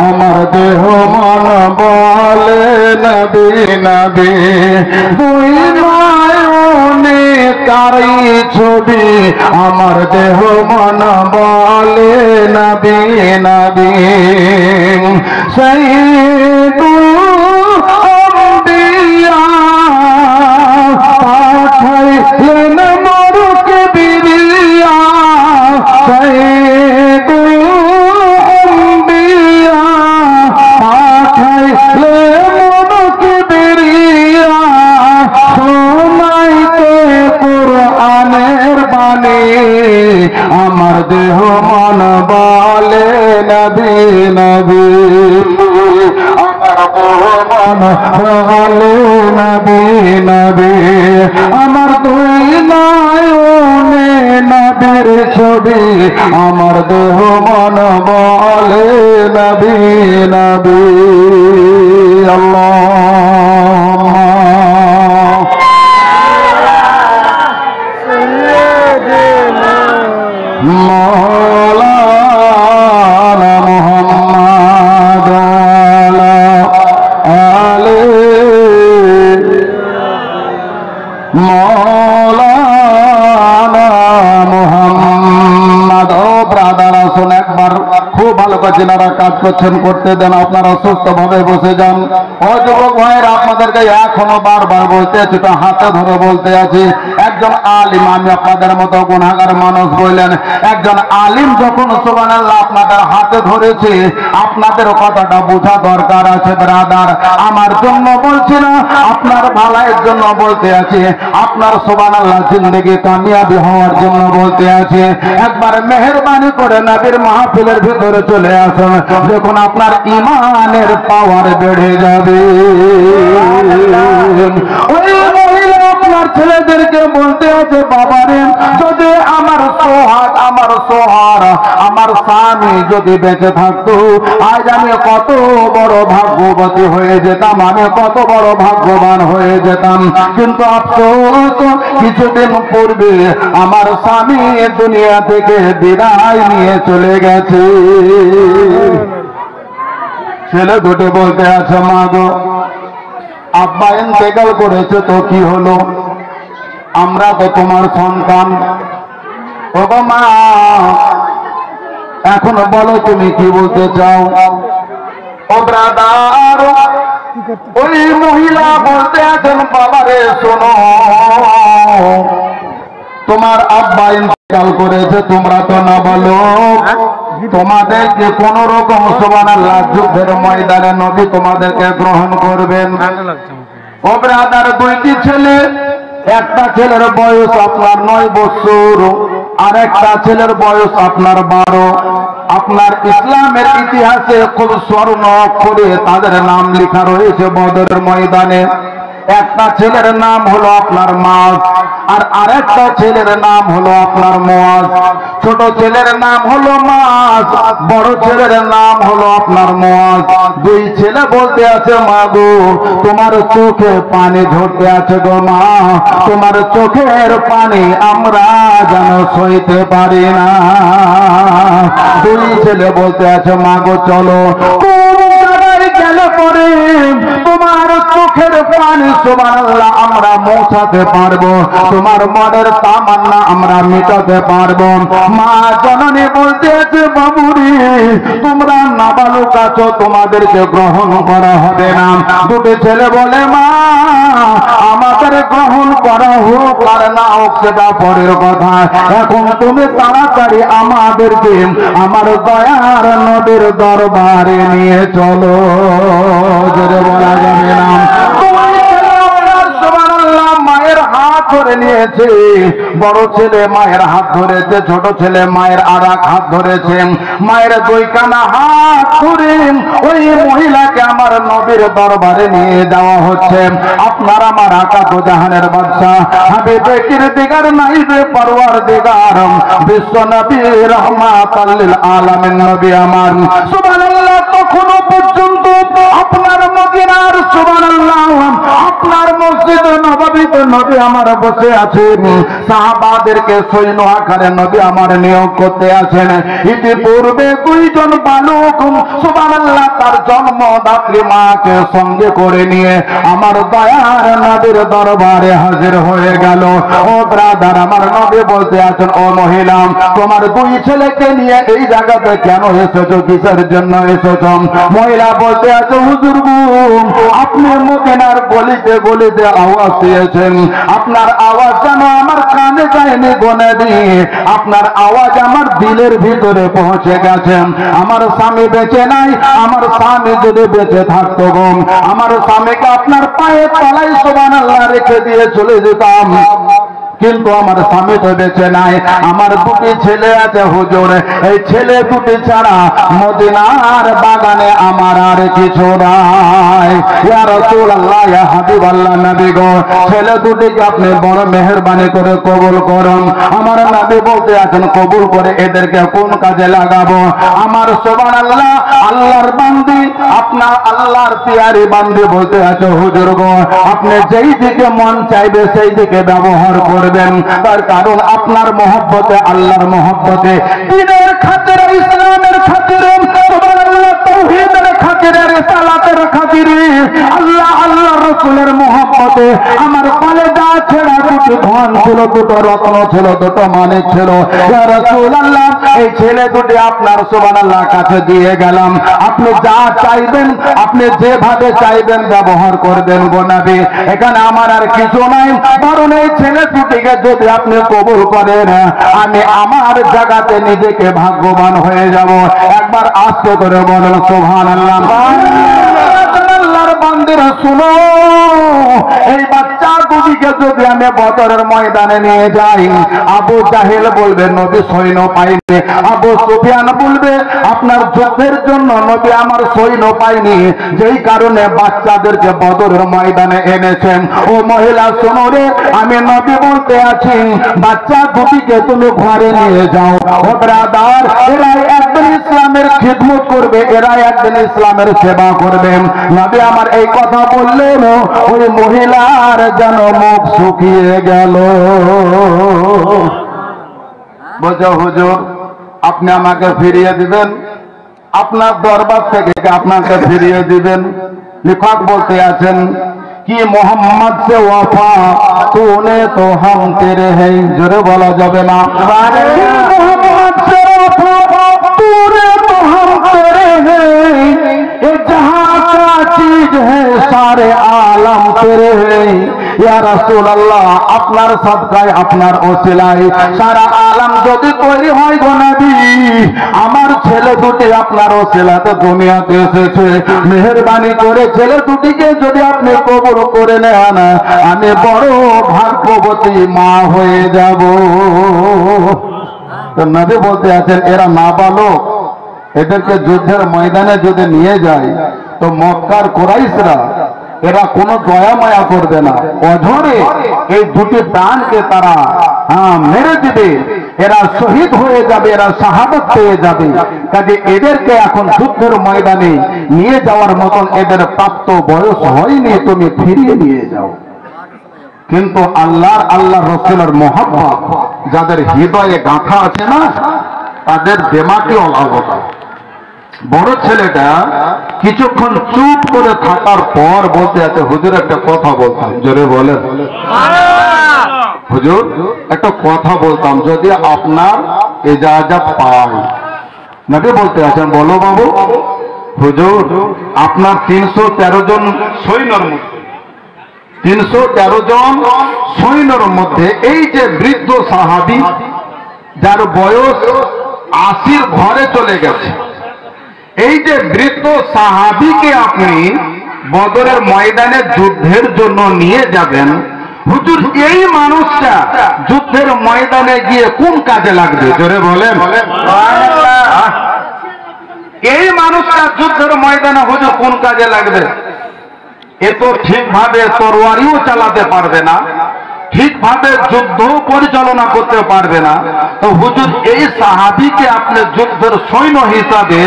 আমার দেহ মন বলে নবী নবী, দুই নয়নে তারই ছবি। আমার দেহ মন বলে নবী নবী, সাইয়্যিদুল আম্বিয়া পাঠাইলেন মরুকে বিরিয়া। সাইয়্যিদুল আম্বিয়া পাঠাইলেন মরুকে বিরিয়া, শোনাইতে কুরআনের বাণী। আমার দেহ মন বলে নবী নবী, আমার দেহ মন বলে নবী নবী। আমার দুই নয়নে নবীর ছবি। আমার দেহ মন বলে নবী নবী। আল্লাহ মৌলানা মুহাম্মদ আলী মৌলানা মুহাম্মদ। ও ব্রাদার আসুন একবার খুব ভালো করে যারা কাজ করছেন করতে দেন, আপনারা সুস্থ ভাবে বসে যান। ও যুবক ভাইয়েরা, আপনাদেরকে এখনো বারবার বলতে আছি, তো হাতে ধরে বলতে আছি, একজন আলিম, আমি আপনাদের মতো গুনাহগার মানুষ বললেন, একজন আলিম যখন সুবহানাল্লাহ আপনাদের হাতে ধরেছে, আপনাদের কথাটা বোঝা দরকার আছে ব্রাদার। আমার জন্য বলছি না, আপনার ভালাইয়ের জন্য বলতে আছি, আপনার সুবহানাল্লাহ জিন্দেগি কামিয়াবি হওয়ার জন্য বলতে আছি। একবার মেহেরবানি করে নবীর মাহফিলের ভিতরে চলে আসুন, যখন আপনার ঈমানের পাওয়ার বেড়ে যাবে। ওই মহিলা আপনার ছেলেদেরকে বলতে আছে, বাবারে যদি আমার সোহাগ, আমার সোহার, আমার স্বামী যদি বেঁচে থাকতো, আজ আমি কত বড় ভাগ্যবতী হয়ে যেতাম, আমি কত বড় ভাগ্যবান হয়ে যেতাম। কিন্তু আফসোস, কিছুদিন পূর্বে আমার স্বামী দুনিয়া থেকে বিদায় নিয়ে চলে গেছে। ছেলে দুটো বলতে আছে, মা গো, আব্বা ইন্তেকাল করেছে তো কি হলো, আমরা তো তোমার সন্তান। ও মা, এখন বলো তুমি কি বলতে চাও। ও ব্রাদার, ওই মহিলা বলতে আছেন, বাবারে শোনো, তোমার আব্বা ইন্তেকাল করেছে, তোমরা তো না বলো, তোমাদেরকে কোন রকম সুবহানাল্লাহ যুদ্ধের ময়দানে নবী তোমাদেরকে গ্রহণ করবেন। ও ব্রাদার, দুইটি ছেলে, একটা ছেলের বয়স আপনার 9 বছর, আর একটা ছেলের বয়স আপনার 12। আপনার ইসলামের ইতিহাসে খুব স্বর্ণ অক্ষরে তাদের নাম লেখা রয়েছে বদরের ময়দানে। একটা ছেলের নাম হলো আপনার মাস, আর আরেকটা ছেলের নাম হলো আপনার মুয়াজ। ছোট ছেলের নাম হলো মাস, বড় ছেলের নাম হলো আপনার মুয়াজ। দুই ছেলে বলতে আছে, মা গো, তোমার চোখে পানি ঝরতে আছে গো মা, তোমার চোখের পানি আমরা যেন সইতে পারি না। দুই ছেলে বলতে আছে, মা গো চলো, গেলে পরে তোমার চোখের পানি সুবহানাল্লাহ আমরা মোছাতে পারবো, তোমার মনের তামান্না আমরা মেটাতে পারবো। মা জননী বলতে আছে, বাবুরি তোমরা নাবালক আছো, তোমাদেরকে গ্রহণ করা হবে না। দুটো ছেলে বলে, মা আমাদের গ্রহণ করা হোক আর না হোক সেটা পরের কথা, এখন তুমি তাড়াতাড়ি আমাদেরকে আমার দয়ার নবীর দরবারে নিয়ে চলো। জোরে বলা যাবে না। মায়ের হাত ধরে নিয়েছে, বড় ছেলে মায়ের হাত ধরেছে, ছোট ছেলে মায়ের আর এক হাত ধরেছে। মায়ের দুইখানা হাত ধরে ওই মহিলাকে আমার নবীর দরবারে নিয়ে যাওয়া হচ্ছে। আপনার আমার আকা তো জাহানের বাদশাহ হাবিবে কিরদিগার নাইবে পরওয়ারদিগার বিশ্ব নবী রাহমাতাল লিল আলামিন নবী আমার সুবহানাল্লাহ। তখনও পর্যন্ত আপনার মদিনার সুবহানাল্লাহ আপনার আপনার মসজিদ নববীতে নবী আমার বসে আছেন, সাহাবাদেরকে সৈন্য আকারে নবী আমার নিয়োগ করতে আছেন। ইতিপূর্বে দুইজন বালক সুবহানাল্লাহ তার জন্মদাত্রী মাকে সঙ্গে করে নিয়ে আমার দয়ার নবীর দরবারে হাজির হয়ে গেল। ও ব্রাদার, আমার নবী বলতে আছেন, ও মহিলা, তোমার দুই ছেলেকে নিয়ে এই জায়গাতে কেন এসেছো, কিসের জন্য এসেছো? মহিলা বলতে আছে, হুজুর গো, আপনি মদিনার গলিতে গলিতে আওয়াজ দিয়েছেন, আপনার আওয়াজ যেন আমার কানে যায়নি গনে দিয়ে, আপনার আওয়াজ আমার দিলের ভিতরে পৌঁছে গেছে। আমার স্বামী বেঁচে নাই, আমার স্বামী যদি বেঁচে থাকতো গো, আমার স্বামীকে আপনার পায়ের তলায় সুবহানাল্লাহ রেখে দিয়ে চলে যেতাম, কিন্তু আমার স্বামী তো বেঁচে নাই। আমার দুটি ছেলে আছে হুজুর, এই ছেলে দুটি ছাড়া মদিনার বাগানে আমার আর কিছু নাই। ইয়া রাসূলুল্লাহ, ইয়া হাবিবাল্লাহ, নবী গো, ছেলে দুটিকে আপনি বড় মেহেরবানি করে কবুল করুন। আমার নবী বলতে আছেন, কবুল করে এদেরকে কোন কাজে লাগাবো? আমার সুবহানাল্লাহ, আল্লাহর বান্দি, আপনার আল্লাহর পিয়ারি বান্দি বলতে আছে, হুজুর গো, আপনি যেই দিকে মন চাইবে সেই দিকে ব্যবহার করবেন। তার কারণ আপনার মহব্বতে, আল্লাহর মহব্বতে, দ্বীনের খাতিরে, ইসলামের খাতিরে, সুবহানাল্লাহ, তাওহীদের খাতিরে, রিসালাতের খাতিরে, আল্লাহ আল্লাহ রাসূলের মহব্বতে আমার কলেজা ছেড়া দুটি ধন ছিল, দুটো রত্ন ছিল, দুটো মানিক ছিল। ইয়া রাসূলুল্লাহ, এই ছেলে দুটি আপনার সুবহানাল্লাহ কাছে দিয়ে গেলাম, আপনি যা চাইবেন, আপনি যেভাবে চাইবেন ব্যবহার করবেন গো নবী। এখানে আমার আর কিছু নাই, বরং এই ছেলে দুটিকে যদি আপনি কবুল করেন, আমি আমার জায়গাতে নিজেকে ভাগ্যবান হয়ে যাব। একবার আস্তে করে বলেন সুবহানাল্লাহ। আল্লাহর বান্দারা শুনো, এই বাচ্চা দুটিকে যদি আমি বদরের ময়দানে নিয়ে যাই, আবু জাহেল বলবে নবী সৈন্য পাইনি, আবু সুফিয়ান বলবে আপনার যুদ্ধের জন্য নবী আমার সৈন্য পাইনি, যেই কারণে বাচ্চাদেরকে বদরের ময়দানে এনেছেন। ও মহিলা শোনো রে, আমি নবী বলতে আছি, বাচ্চা দুটিকে তুমি ঘরে নিয়ে যাও। ও ব্রাদার, এরাই একদিন ইসলামের খিদমত করবে, এরাই একদিন ইসলামের সেবা করবে। নবী আমার এই কথা বললেন, ওই মহিলার যেন মুখ শুকিয়ে গেল। বলছে, হুজুর আপনি আমাকে ফিরিয়ে দিবেন, আপনার দরবার থেকে আপনাকে ফিরিয়ে দিবেন। লেখক বলতে আছেন, कि मोहम्मद से वफा तूने तो हम तेरे हैं, जोरे बोला जाबे ना, मोहम्मद से वफा तूने तो हम तेरे हैं, ये जहां का चीज है सारे आलम तेरे हैं। या रसूल अल्लाह, আপনার সদকায়, আপনার ওসিলায় সারা আলম যদি তৈরি হয় গো নবী, আমার ছেলে দুটি আপনার ওসিলাতে দুনিয়াতে এসেছে, মেহেরবানি করে ছেলে দুটিকে যদি আপনি কবুল করে নেন, আমি বড় ভাগ্যবতী মা হয়ে যাব। তো নবী বলতে আছেন, এরা নাবালক, এদেরকে যুদ্ধের ময়দানে যদি নিয়ে যায় তো মক্কার কুরাইশরা এরা কোনো দয়া মায়া করবে না, অঝরে এই দুটি প্রাণকে তারা মেরে দিবে, এরা শহীদ হয়ে যাবে, এরা শাহাদাত পেয়ে যাবে। কাজে এদেরকে এখন যুদ্ধের ময়দানে নিয়ে যাওয়ার মতন এদের প্রাপ্ত বয়স হয়নি, তুমি ফিরিয়ে নিয়ে যাও। কিন্তু আল্লাহ রসুলের মহব্বত যাদের হৃদয়ে গাঁথা আছে না, তাদের দেমাকে অলাভতা। বড় ছেলেটা কিছুক্ষণ চুপ করে থাকার পর বলতে আছে, হুজুর একটা কথা বলতাম। জোরে বলেন, হুজুর একটা কথা বলতাম, যদি আপনার ইজাজত পাই। নবী বলতে আছেন, বলো বাবু। হুজুর আপনার 313 জন সৈন্যর মধ্যে 313 জন সৈন্যর মধ্যে এই যে বৃদ্ধ সাহাবী যার বয়স 80 ঘরে চলে গেছে, এই যে বৃদ্ধ সাহাবীকে আপনি বদরের ময়দানে যুদ্ধের জন্য নিয়ে যাবেন, হুজুর এই মানুষটা যুদ্ধের ময়দানে গিয়ে কোন কাজে লাগবে? জোরে বলেন। এই মানুষটা যুদ্ধের ময়দানে হুজুর কোন কাজে লাগবে? এ তো ঠিকভাবে তরবারিও চালাতে পারবে না, ঠিকভাবে যুদ্ধ পরিচালনা করতে পারবে না। তো হুজুর এই সাহাবীকে আপনি যুদ্ধের সৈন্য হিসাবে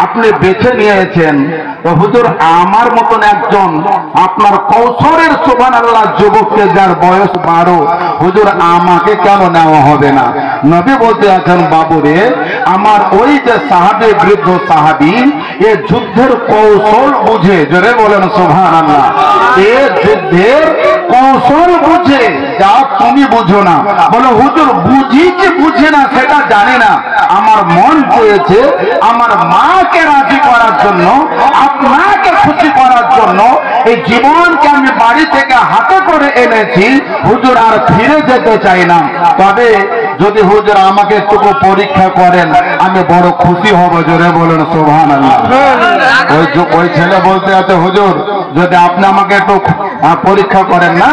আপনি বেছে নিয়েছেন, তো হুজুর আমার মতন একজন আপনার কৌশলের সুবহানাল্লাহ যুবককে যার বয়স 12, হুজুর আমাকে কেন নেওয়া হবে না? নবী বলতে আছেন, বাবুরে আমার ওই যে সাহাবী, বৃদ্ধ সাহাবী, এ যুদ্ধের কৌশল বুঝে, জোরে বলেন সুবহানাল্লাহ, এ যুদ্ধের কৌশল বুঝে যা তুমি বুঝো না। বলো হুজুর বুঝি কি বুঝে না সেটা জানি না, আমার মন চেয়েছে আমার মাকে রাজি করার জন্য, আপনাকে খুশি করার জন্য এই জীবনকে আমি বাড়ি থেকে হাতে করে এনেছি হুজুর, আর ফিরে যেতে চাই না। তবে যদি হুজুর আমাকে একটু পরীক্ষা করেন আমি বড় খুশি হব, জোরে বলেন সুবহানাল্লাহ। ওই ছেলে বলতে আছে, হুজুর যদি আপনি আমাকে একটু পরীক্ষা করেন না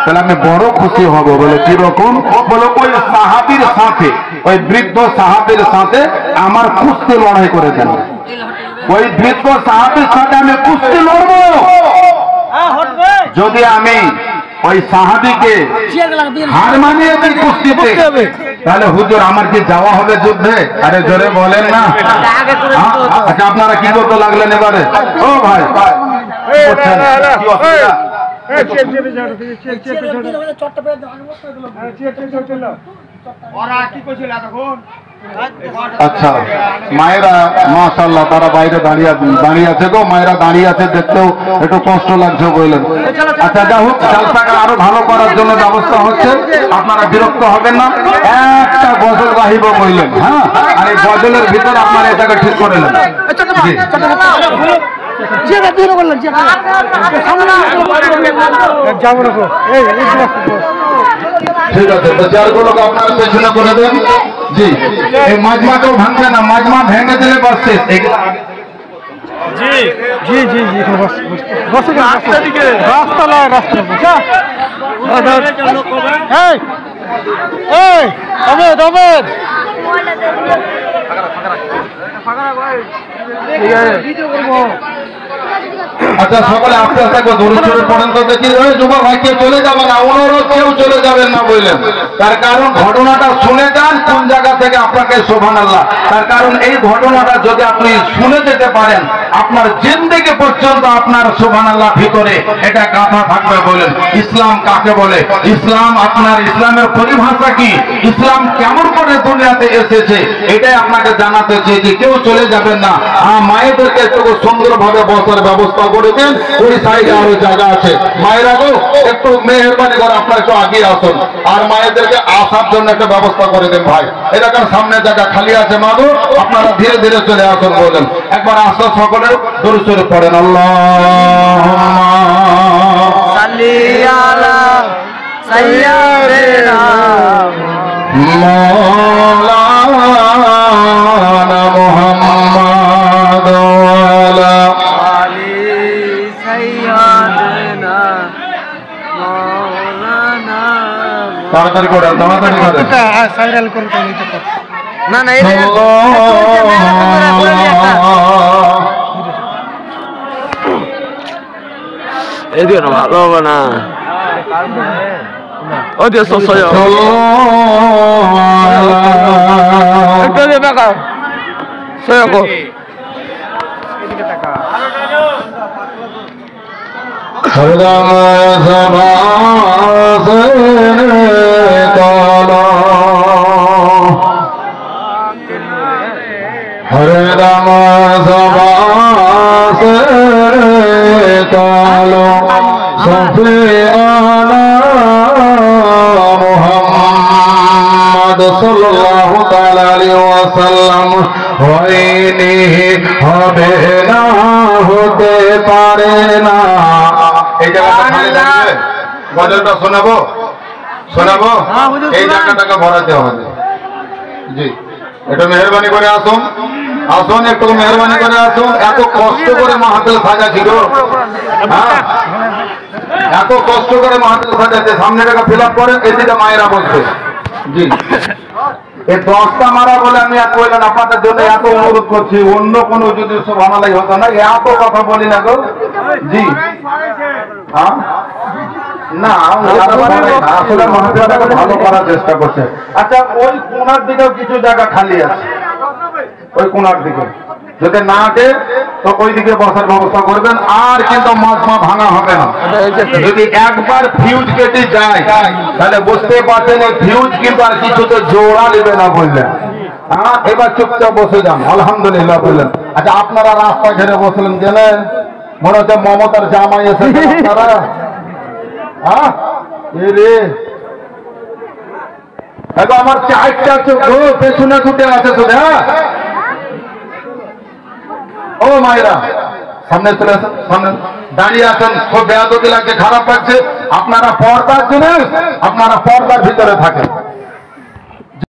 তাহলে আমি বড় খুশি হব। বলে কিরকম? বলে ওই সাহাবীর সাথে, ওই বৃদ্ধ সাহাবীর সাথে আমার কুস্তি লড়াই করে দেন। ওই বৃদ্ধ সাহাবীর সাথে আমি কুস্তি লড়বো। যদি আমি ওই সাহাবীকে হার মানিয়ে দিই কুস্তিতে, তাহলে হুজুর আমার কি যাওয়া হবে যুদ্ধে? আরে জোরে বলেন না। আচ্ছা আপনারা কি করতে লাগলেন এবারে? ও ভাই আচ্ছা মায়েরা মাশাআল্লাহ তারা বাইরে দাঁড়িয়ে আছে গো, মায়েরা দাঁড়িয়ে আছে, দেখতেও একটু কষ্ট লাগছে বললেন। আচ্ছা যা হোক, জালসাকে আরো ভালো করার জন্য ব্যবস্থা হচ্ছে, আপনারা বিরক্ত হবেন না। একটা গজল গাহিব বললেন, হ্যাঁ, আর এই গজলের ভিতরে আপনারা এটাকে ঠিক করে নেন। ঠিক আছে, তো চেয়ারগুলোকে আপনারা পেছনে করে দেন। জি, এই মাজমাকেও ভাঙবে না, মাজমা ভেঙে দিলে বাস শেষ। জি জি জি জি রাস্তা নয়, রাস্তা আচ্ছা সকলে আস্তে আস্তে দূরে দূরে পড়েন তো দেখি। যুবক ভাই কেউ চলে যাবে না, অনুরোধ কেউ চলে যাবেন না বললেন। তার কারণ ঘটনাটা শুনে যান কোন জায়গা থেকে আপনাকে সুবহানাল্লাহ। তার কারণ এই ঘটনাটা যদি আপনি শুনে যেতে পারেন আপনার জিন্দেগি পর্যন্ত আপনার সুবহানাল্লাহ ভিতরে এটা গাঁথা থাকবে। বলেন ইসলাম কাকে বলে, ইসলাম আপনার ইসলামের পরিভাষা কি, ইসলাম কেমন করে দুনিয়াতে এসেছে, এটাই আপনাকে জানাতে চেয়েছি। কেউ চলে যাবেন না। মায়েদেরকে একটু সুন্দরভাবে বসার ব্যবস্থা করে দেন, ওই সাইডে আরো জায়গা আছে। মায়েরা গো একটু মেহরবানি করে আপনারা একটু আগিয়ে আসুন, আর মায়েদেরকে আসার জন্য একটা ব্যবস্থা করে দেন। ভাই এলাকার সামনে জায়গা খালি আছে, মা গো আপনারা ধীরে ধীরে চলে আসুন। বলেন একবার আসো সকলে দরুদ শরীফ পড়েন। আল্লাহুম্মা সাল্লি আলা সাইয়্যিদিনা মাওলানা মুহাম্মদ ওয়ালা আলি সাইয়্যিদিনা মাওলানা। তাড়াতাড়ি করে, তাড়াতাড়ি করে, সাইরাল করে না না এই দিও না, ভালো হবে না। ও দিও সসয় একটু দে টাকা সয় কো এদিকে টাকা হরদম সবাসনে কালা হরদম সবাসনে কালো সফিয়ানা মুহাম্মদ সাল্লাল্লাহু তাআলা আলাইহি ওয়াসাল্লাম হয়নি, হবে না, হতে পারে না। এই জায়গাটা খালি থাকবে, গজলটা শোনাবো শোনাবো, এই জায়গাটাকে ভরাতে হবে। জি একটু মেহরবানি করে আসুন, আসুন একটু মেহরবানি করে আসুন। এত কষ্ট করে মাহফিল সাজাছিল, হ্যাঁ এত কষ্ট করে মাহফিল সাজাচ্ছে, সামনে টাকা ফিল আপ করেন, এদিকে মায়েরা বলছে। জি এই 10টা মারা বলে আমি এত বললেন আপনাদের জন্য এত অনুরোধ করছি, অন্য কোনো যদি সুবহানাল্লাহ হতো না এত কথা বলি না গো। জি হ্যাঁ না আসলে মাহফিলটাকে ভালো করার চেষ্টা করছে। আচ্ছা ওই কোনার দিকেও কিছু জায়গা খালি আছে, ওই কোনার দিকে যদি না দে তো ওই দিকে বসার ব্যবস্থা করবেন। আর কিন্তু মাজমা ভাঙা হবে না। যদি একবার ফিউজ কেটে যায় তাহলে বুঝতে পারছেন এই ফিউজ কিন্তু আর কিছুতে জোড়া নেবে না বললেন। হ্যাঁ, এবার চুপচাপ বসে যান, আলহামদুলিল্লাহ বললেন। আচ্ছা আপনারা রাস্তা ঘেরে বসলেন গেলেন, মনে হচ্ছে মমতার জামাই এসেছে আপনারা। হ্যাঁ রে এখন আমার চারটা চোখ পেছনে ছুটে আছে শুধু। হ্যাঁ ও মায়েরা সামনে চলে আসেন, সামনে দাঁড়িয়ে আছেন, খুব বেয়াদবি লাগছে, খারাপ লাগছে। আপনারা পর্দার জন্য আপনারা পর্দার ভিতরে থাকেন।